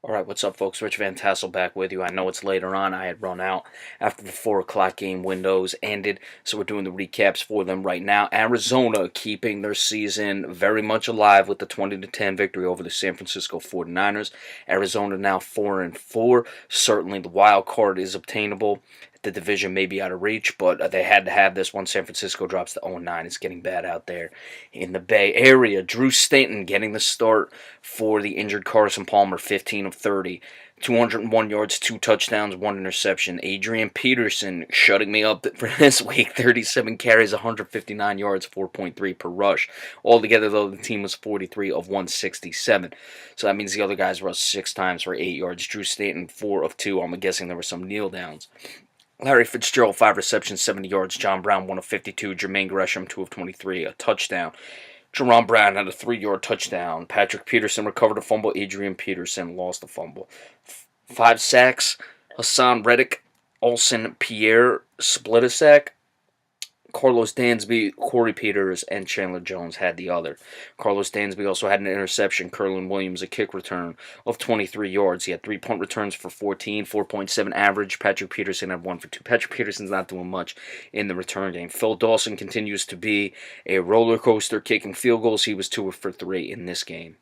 All right, what's up, folks? Rich Van Tassel back with you. I know it's later on. I had run out after the 4 o'clock game windows ended, so we're doing the recaps for them right now. Arizona keeping their season very much alive with the 20-10 victory over the San Francisco 49ers. Arizona now 4-4. Certainly the wild card is obtainable. The division may be out of reach, but they had to have this one. San Francisco drops to 0-9. It's getting bad out there in the Bay Area. Drew Stanton getting the start for the injured Carson Palmer, 15 of 30. 201 yards, 2 touchdowns, 1 interception. Adrian Peterson shutting me up for this week. 37 carries, 159 yards, 4.3 per rush. Altogether, though, the team was 43 of 167. So that means the other guys rushed 6 times for 8 yards. Drew Stanton, 4 of 2. I'm guessing there were some kneel downs. Larry Fitzgerald, 5 receptions, 70 yards. John Brown, 1 of 52. Jermaine Gresham, 2 of 23, a touchdown. Jerron Brown had a 3-yard touchdown. Patrick Peterson recovered a fumble. Adrian Peterson lost a fumble. 5 sacks. Hassan Reddick, Olsen Pierre split a sack. Carlos Dansby, Corey Peters, and Chandler Jones had the other. Carlos Dansby also had an interception. Kerlin Williams, a kick return of 23 yards. He had 3 punt returns for 14, 4.7 average. Patrick Peterson had 1 for 2. Patrick Peterson's not doing much in the return game. Phil Dawson continues to be a roller coaster kicking field goals. He was 2 for 3 in this game.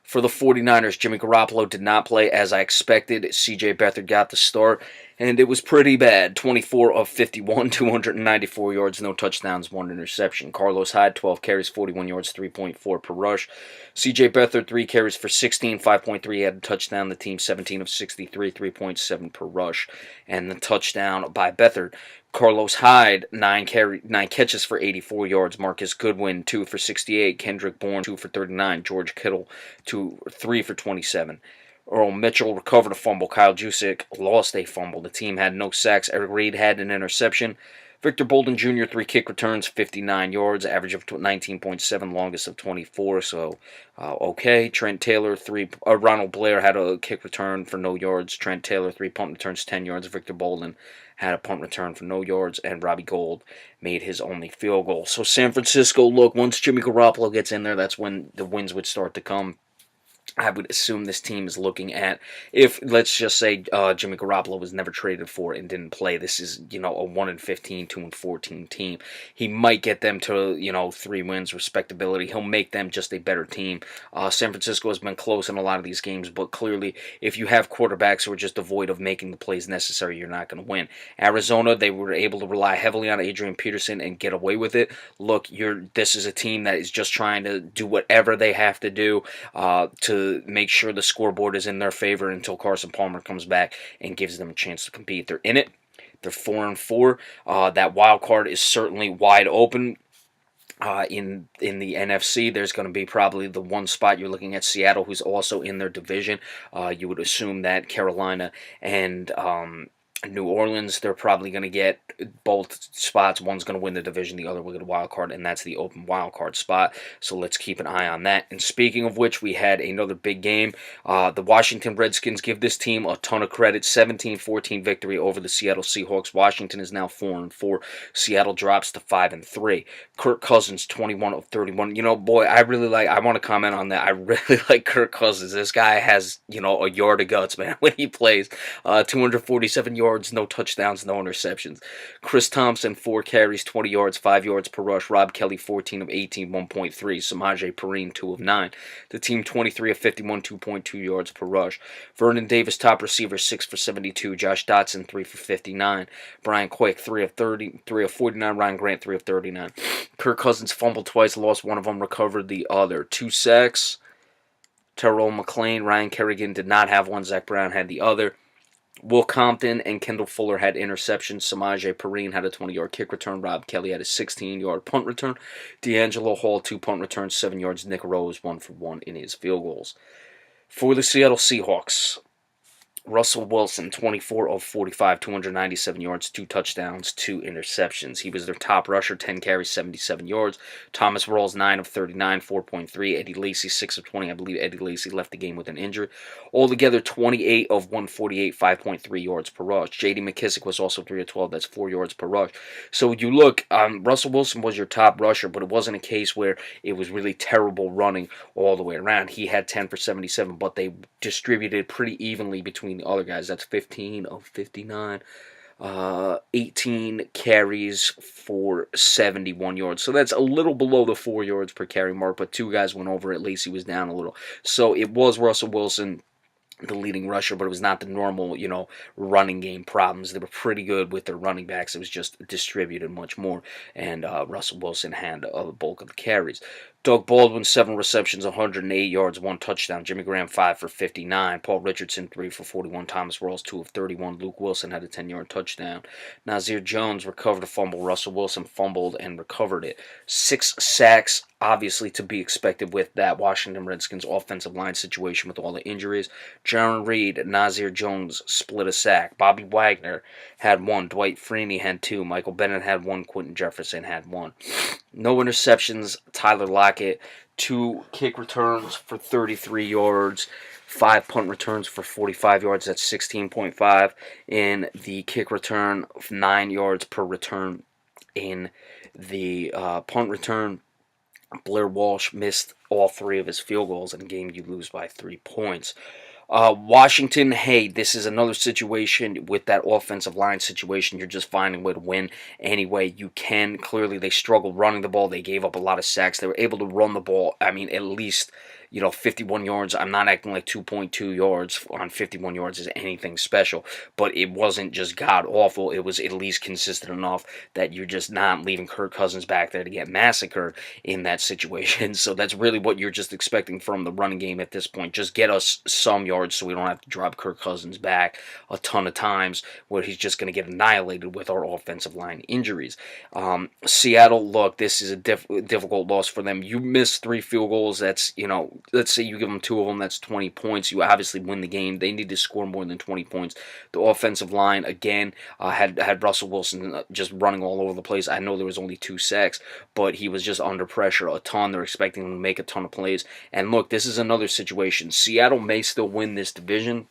For the 49ers, Jimmy Garoppolo did not play as I expected. C.J. Beathard got the start, and it was pretty bad. 24 of 51, 294 yards, no touchdowns, 1 interception. Carlos Hyde, 12 carries, 41 yards, 3.4 per rush. C.J. Beathard, 3 carries for 16, 5.3, had a touchdown. The team 17 of 63, 3.7 per rush. And the touchdown by Beathard. Carlos Hyde, 9 catches for 84 yards. Marcus Goodwin, 2 for 68. Kendrick Bourne, 2 for 39. George Kittle, 3 for 27. Earl Mitchell recovered a fumble. Kyle Juszczyk lost a fumble. The team had no sacks. Eric Reed had an interception. Victor Bolden Jr., 3 kick returns, 59 yards, average of 19.7, longest of 24, so okay. Trent Taylor, Ronald Blair had a kick return for no yards. Trent Taylor, 3 punt returns, 10 yards. Victor Bolden had a punt return for no yards, and Robbie Gould made his only field goal. So San Francisco, look, once Jimmy Garoppolo gets in there, that's when the wins would start to come. I would assume this team is looking at, if let's just say Jimmy Garoppolo was never traded for and didn't play, this is a 1-15, 2-14 team. He might get them to 3 wins, respectability. He'll make them just a better team. San Francisco has been close in a lot of these games, but clearly, if you have quarterbacks who are just devoid of making the plays necessary, you're not going to win. Arizona, they were able to rely heavily on Adrian Peterson and get away with it. Look, this is a team that is just trying to do whatever they have to do to make sure the scoreboard is in their favor until Carson Palmer comes back and gives them a chance to compete. They're in it. They're 4-4. That wild card is certainly wide open. In the NFC, there's going to be probably the one spot you're looking at, Seattle, who's also in their division. You would assume that Carolina and New Orleans, they're probably going to get both spots. One's going to win the division, the other will get a wild card, and that's the open wild card spot. So let's keep an eye on that. And speaking of which, we had another big game. The Washington Redskins give this team a ton of credit. 17-14 victory over the Seattle Seahawks. Washington is now 4-4. Seattle drops to 5-3. Kirk Cousins, 21 of 31. Boy, I want to comment on that. I really like Kirk Cousins. This guy has, a yard of guts, man, when he plays. 247 yards. No touchdowns, no interceptions. Chris Thompson, 4 carries, 20 yards, 5 yards per rush. Rob Kelly, 14 of 18, 1.3. Samaje Perine, 2 of 9. The team, 23 of 51, 2.2 yards per rush. Vernon Davis, top receiver, 6 for 72. Josh Dotson, 3 for 59. Brian Quick, 3 of 49. Ryan Grant, 3 of 39. Kirk Cousins fumbled twice, lost one of them, recovered the other. 2 sacks. Terrell McClain, Ryan Kerrigan did not have one. Zach Brown had the other. Will Compton and Kendall Fuller had interceptions. Samaje Perine had a 20-yard kick return. Rob Kelly had a 16-yard punt return. D'Angelo Hall, 2 punt returns, 7 yards. Nick Rose, 1 for 1 in his field goals. For the Seattle Seahawks, Russell Wilson, 24 of 45, 297 yards, 2 touchdowns, 2 interceptions. He was their top rusher, 10 carries, 77 yards. Thomas Rawls, 9 of 39, 4.3. Eddie Lacy, 6 of 20. I believe Eddie Lacy left the game with an injury. Altogether, 28 of 148, 5.3 yards per rush. J.D. McKissick was also 3 of 12. That's 4 yards per rush. So you look, Russell Wilson was your top rusher, but it wasn't a case where it was really terrible running all the way around. He had 10 for 77, but they distributed pretty evenly between the other guys. That's 15 of 59. 18 carries for 71 yards. So that's a little below the 4 yards per carry mark, but 2 guys went over it. Lacey was down a little. So it was Russell Wilson, the leading rusher, but it was not the normal, running game problems. They were pretty good with their running backs. It was just distributed much more, and Russell Wilson had the bulk of the carries. Doug Baldwin, 7 receptions, 108 yards, 1 touchdown. Jimmy Graham, 5 for 59. Paul Richardson, 3 for 41. Thomas Rawls, 2 of 31. Luke Wilson had a 10-yard touchdown. Nazir Jones recovered a fumble. Russell Wilson fumbled and recovered it. 6 sacks, obviously to be expected with that Washington Redskins offensive line situation with all the injuries. Jaron Reed, Nazir Jones split a sack. Bobby Wagner had 1. Dwight Freeney had 2. Michael Bennett had 1. Quentin Jefferson had 1. No interceptions. Tyler Lockett, 2 kick returns for 33 yards, 5 punt returns for 45 yards. That's 16.5 in the kick return, 9 yards per return in the punt return. Blair Walsh missed all 3 of his field goals in a game you lose by 3 points. Washington, hey, this is another situation with that offensive line situation. You're just finding a way to win any way you can. Clearly, they struggled running the ball. They gave up a lot of sacks. They were able to run the ball, at least 51 yards. I'm not acting like 2.2 yards on 51 yards is anything special, but it wasn't just god-awful. It was at least consistent enough that you're just not leaving Kirk Cousins back there to get massacred in that situation. So that's really what you're just expecting from the running game at this point. Just get us some yards so we don't have to drop Kirk Cousins back a ton of times where he's just going to get annihilated with our offensive line injuries. Seattle, look, this is a difficult loss for them. You missed 3 field goals. That's, let's say you give them 2 of them, that's 20 points. You obviously win the game. They need to score more than 20 points. The offensive line, again, had Russell Wilson just running all over the place. I know there was only 2 sacks, but he was just under pressure a ton. They're expecting him to make a ton of plays. And look, this is another situation. Seattle may still win this division.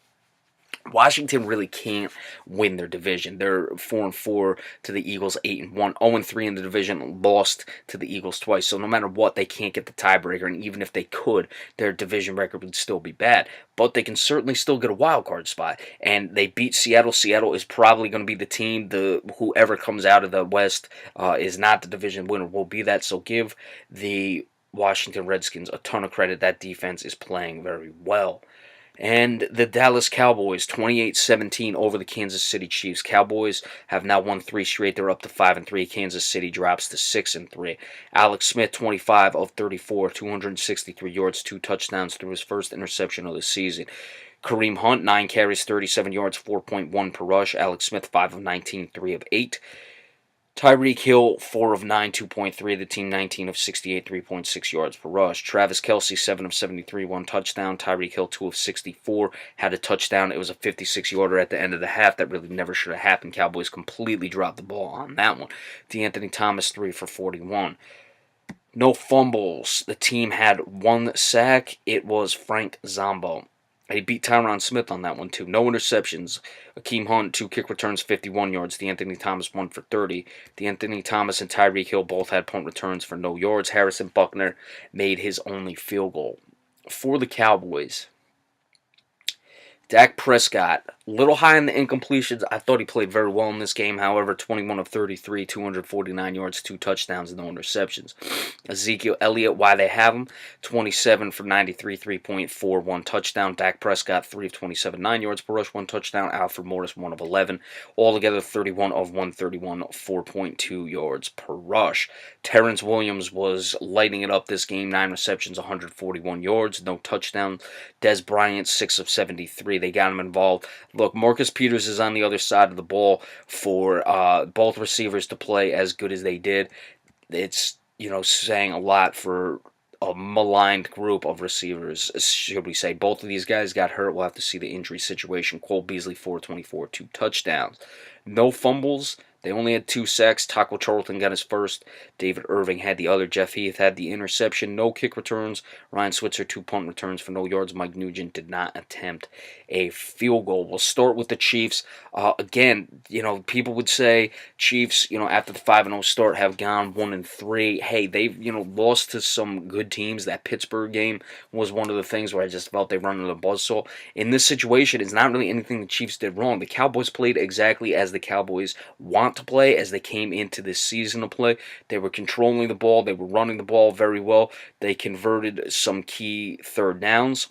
Washington really can't win their division. They're 4-4 to the Eagles, 8-1, 0-3 in the division, lost to the Eagles twice. So no matter what, they can't get the tiebreaker, and even if they could, their division record would still be bad. But they can certainly still get a wild card spot. And they beat Seattle. Seattle is probably going to be the team. Whoever comes out of the West is not the division winner. Will be that. So give the Washington Redskins a ton of credit. That defense is playing very well. And the Dallas Cowboys, 28-17 over the Kansas City Chiefs. Cowboys have now won 3 straight. They're up to 5-3. Kansas City drops to 6-3. Alex Smith, 25 of 34, 263 yards, 2 touchdowns through his first interception of the season. Kareem Hunt, 9 carries, 37 yards, 4.1 per rush. Alex Smith, 5 of 19, 3 of 8. Tyreek Hill, 4 of 9, 2.3. The team, 19 of 68, 3.6 yards per rush. Travis Kelce, 7 of 73, 1 touchdown. Tyreek Hill, 2 of 64, had a touchdown. It was a 56-yarder at the end of the half. That really never should have happened. Cowboys completely dropped the ball on that one. DeAnthony Thomas, 3 for 41. No fumbles. The team had 1 sack. It was Frank Zombo. He beat Tyron Smith on that one, too. No interceptions. Akeem Hunt, 2 kick returns, 51 yards. DeAnthony Thomas, 1 for 30. DeAnthony Thomas and Tyreek Hill both had punt returns for no yards. Harrison Buckner made his only field goal. For the Cowboys, Dak Prescott, a little high in the incompletions. I thought he played very well in this game. However, 21 of 33, 249 yards, 2 touchdowns, no interceptions. Ezekiel Elliott, why they have him, 27 for 93, 3.4, 1 touchdown. Dak Prescott, 3 of 27, 9 yards per rush, 1 touchdown. Alfred Morris, 1 of 11. Altogether, 31 of 131, 4.2 yards per rush. Terrence Williams was lighting it up this game, 9 receptions, 141 yards, no touchdown. Des Bryant, 6 of 73. They got him involved. Look, Marcus Peters is on the other side of the ball for both receivers to play as good as they did. It's, saying a lot for a maligned group of receivers, should we say. Both of these guys got hurt. We'll have to see the injury situation. Cole Beasley, 424, 2 touchdowns. No fumbles. They only had 2 sacks. Taco Charlton got his first. David Irving had the other. Jeff Heath had the interception. No kick returns. Ryan Switzer, 2 punt returns for no yards. Mike Nugent did not attempt a field goal. We'll start with the Chiefs. Again, people would say Chiefs, after the 5-0 start, have gone 1-3. Hey, they've, lost to some good teams. That Pittsburgh game was one of the things where I just felt they run under the buzzsaw. In this situation, it's not really anything the Chiefs did wrong. The Cowboys played exactly as the Cowboys want to play, as they came into this season to play. They were controlling the ball. They were running the ball very well. They converted some key third downs,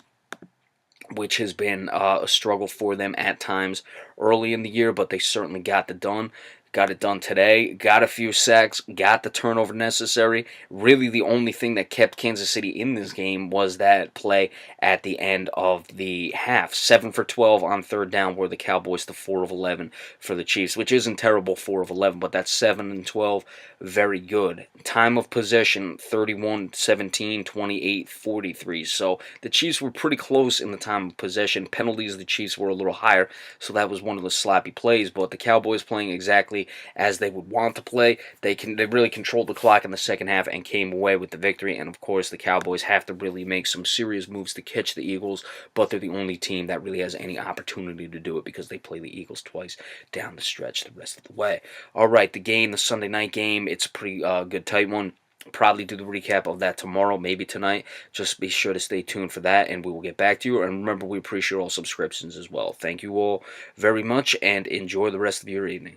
which has been a struggle for them at times early in the year, but they certainly got it done. Got it done today. Got a few sacks. Got the turnover necessary. Really, the only thing that kept Kansas City in this game was that play at the end of the half. 7 for 12 on third down were the Cowboys to 4 of 11 for the Chiefs, which isn't terrible, 4 of 11, but that's 7 and 12. Very good. Time of possession, 31-17, 28-43. So the Chiefs were pretty close in the time of possession. Penalties, the Chiefs were a little higher, so that was one of the sloppy plays, but the Cowboys playing exactly as they would want to play. They really controlled the clock in the second half and came away with the victory. And of course, the Cowboys have to really make some serious moves to catch the Eagles, but they're the only team that really has any opportunity to do it because they play the Eagles twice down the stretch the rest of the way. All right, the Sunday night game, it's a pretty good tight one. Probably do the recap of that tomorrow, maybe tonight. Just be sure to stay tuned for that, and we will get back to you. And remember, we appreciate all subscriptions as well. Thank you all very much, and enjoy the rest of your evening.